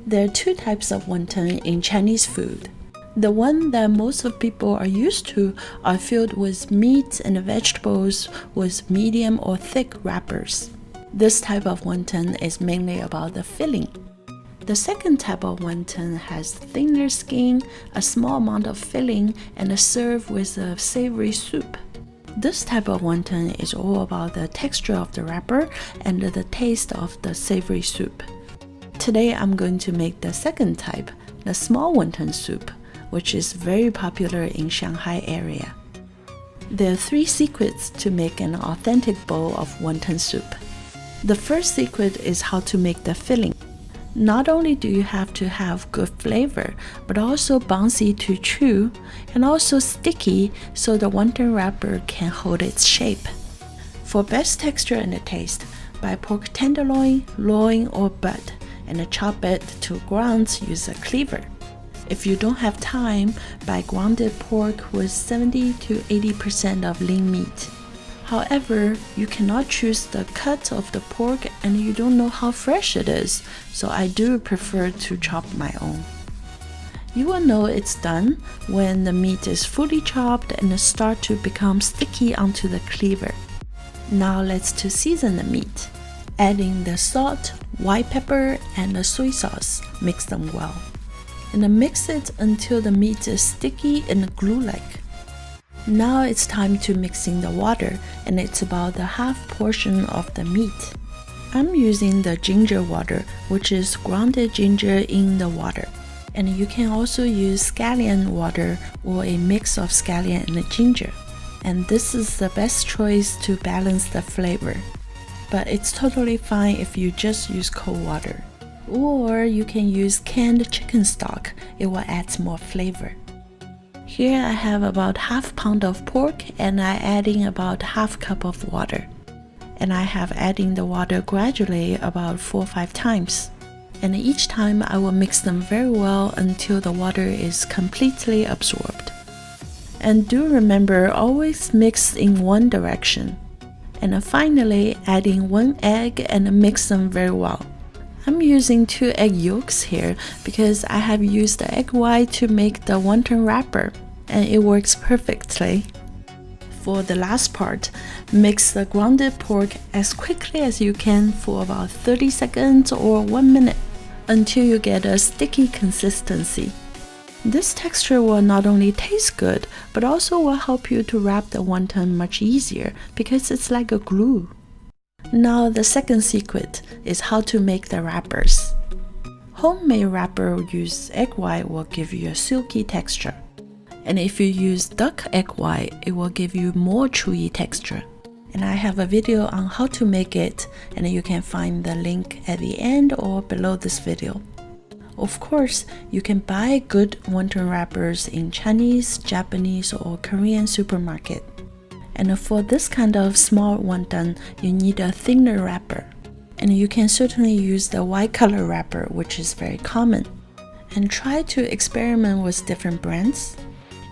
There are two types of wonton in Chinese food. The one that most of people are used to are filled with meat and vegetables with medium or thick wrappers. This type of wonton is mainly about the filling. The second type of wonton has thinner skin, a small amount of filling, and is served with a savory soup. This type of wonton is all about the texture of the wrapper and the taste of the savory soup. Today I'm going to make the second type, the small wonton soup, which is very popular in Shanghai area. There are 3 secrets to make an authentic bowl of wonton soup. The first secret is how to make the filling. Not only do you have to have good flavor, but also bouncy to chew and also sticky so the wonton wrapper can hold its shape. For best texture and taste, buy pork tenderloin, loin or butt and chop it to grounds, use a cleaver. If you don't have time, buy grounded pork with 70 to 80% of lean meat. However, you cannot choose the cut of the pork and you don't know how fresh it is, so I do prefer to chop my own. You will know it's done when the meat is fully chopped and start to become sticky onto the cleaver. Now let's to season the meat. Adding the salt, white pepper, and the soy sauce, mix them well. And then mix it until the meat is sticky and glue-like. Now it's time to mix in the water, and it's about the half portion of the meat. I'm using the ginger water, which is grounded ginger in the water. And you can also use scallion water or a mix of scallion and ginger. And this is the best choice to balance the flavor. But it's totally fine if you just use cold water. Or you can use canned chicken stock, it will add more flavor. Here I have about half pound of pork and I adding about half cup of water. And I have adding the water gradually about 4 or 5 times. And each time I will mix them very well until the water is completely absorbed. And do remember, always mix in one direction. And finally adding 1 egg and mix them very well. I'm using 2 egg yolks here because I have used the egg white to make the wonton wrapper, and it works perfectly. For the last part, mix the grounded pork as quickly as you can for about 30 seconds or 1 minute until you get a sticky consistency. This texture will not only taste good, but also will help you to wrap the wonton much easier because it's like a glue. Now the second secret is how to make the wrappers. Homemade wrapper use egg white will give you a silky texture. And if you use duck egg white, it will give you more chewy texture. And I have a video on how to make it, and you can find the link at the end or below this video. Of course, you can buy good wonton wrappers in Chinese, Japanese, or Korean supermarket. And for this kind of small wonton, you need a thinner wrapper. And you can certainly use the white color wrapper, which is very common. And try to experiment with different brands.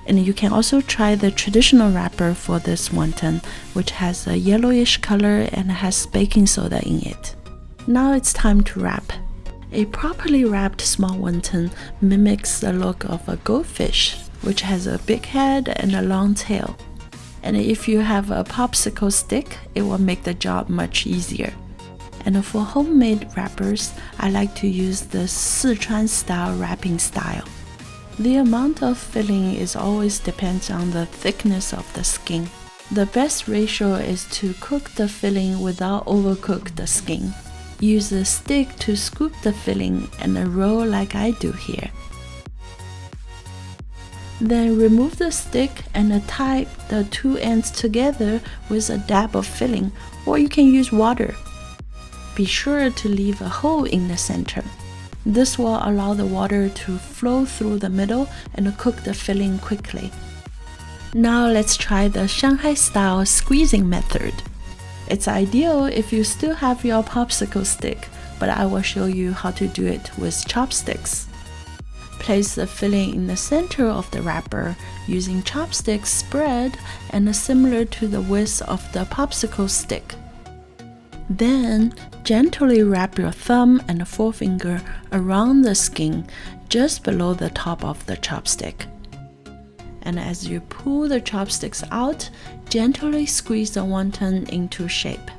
And you can also try the traditional wrapper for this wonton, which has a yellowish color and has baking soda in it. Now it's time to wrap. A properly wrapped small wonton mimics the look of a goldfish, which has a big head and a long tail. And if you have a popsicle stick, it will make the job much easier. And for homemade wrappers, I like to use the Sichuan style wrapping style. The amount of filling is always depends on the thickness of the skin. The best ratio is to cook the filling without overcook the skin. Use a stick to scoop the filling and roll like I do here. Then remove the stick and tie the 2 ends together with a dab of filling, or you can use water. Be sure to leave a hole in the center. This will allow the water to flow through the middle and cook the filling quickly. Now let's try the Shanghai style squeezing method. It's ideal if you still have your popsicle stick, but I will show you how to do it with chopsticks. Place the filling in the center of the wrapper using chopsticks spread and similar to the width of the popsicle stick. Then, gently wrap your thumb and forefinger around the skin just below the top of the chopstick. And as you pull the chopsticks out, gently squeeze the wonton into shape.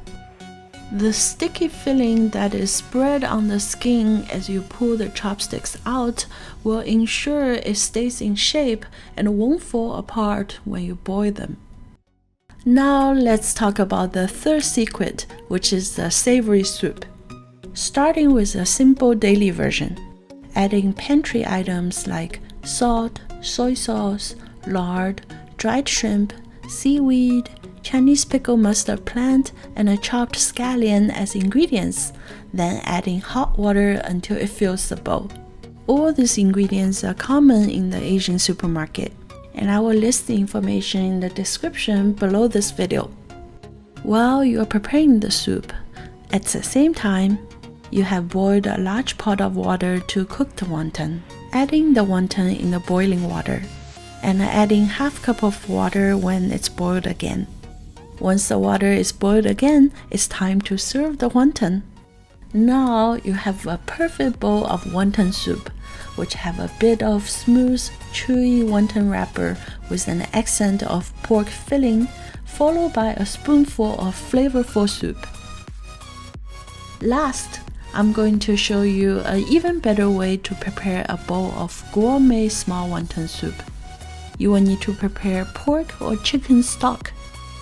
The sticky filling that is spread on the skin as you pull the chopsticks out will ensure it stays in shape and won't fall apart when you boil them. Now let's talk about the third secret, which is the savory soup. Starting with a simple daily version, adding pantry items like salt, soy sauce, lard, dried shrimp, seaweed, Chinese pickle mustard plant, and a chopped scallion as ingredients, then adding hot water until it fills the bowl. All these ingredients are common in the Asian supermarket, and I will list the information in the description below this video. While you are preparing the soup, at the same time, you have boiled a large pot of water to cook the wonton, adding the wonton in the boiling water, and adding half cup of water when it's boiled again. Once the water is boiled again, it's time to serve the wonton. Now you have a perfect bowl of wonton soup, which have a bit of smooth, chewy wonton wrapper with an accent of pork filling, followed by a spoonful of flavorful soup. Last, I'm going to show you an even better way to prepare a bowl of gourmet small wonton soup. You will need to prepare pork or chicken stock.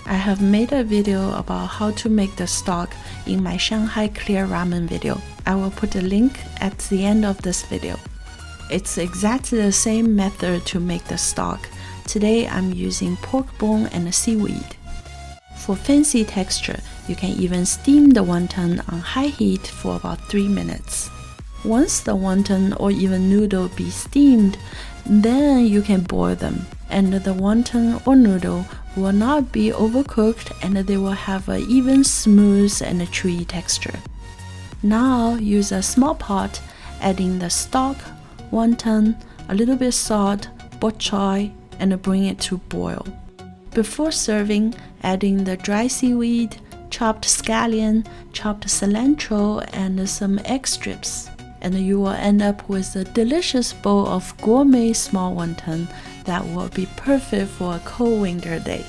I have made a video about how to make the stock in my Shanghai clear ramen video. I will put a link at the end of this video. It's exactly the same method to make the stock. Today I'm using pork bone and seaweed. For fancy texture, you can even steam the wonton on high heat for about 3 minutes. Once the wonton or even noodle be steamed, then you can boil them, and the wonton or noodle will not be overcooked and they will have an even smooth and chewy texture. Now use a small pot, adding the stock, wonton, a little bit salt, bok choy, and bring it to boil. Before serving, adding the dry seaweed, chopped scallion, chopped cilantro, and some egg strips. And you will end up with a delicious bowl of gourmet small wonton that will be perfect for a cold winter day.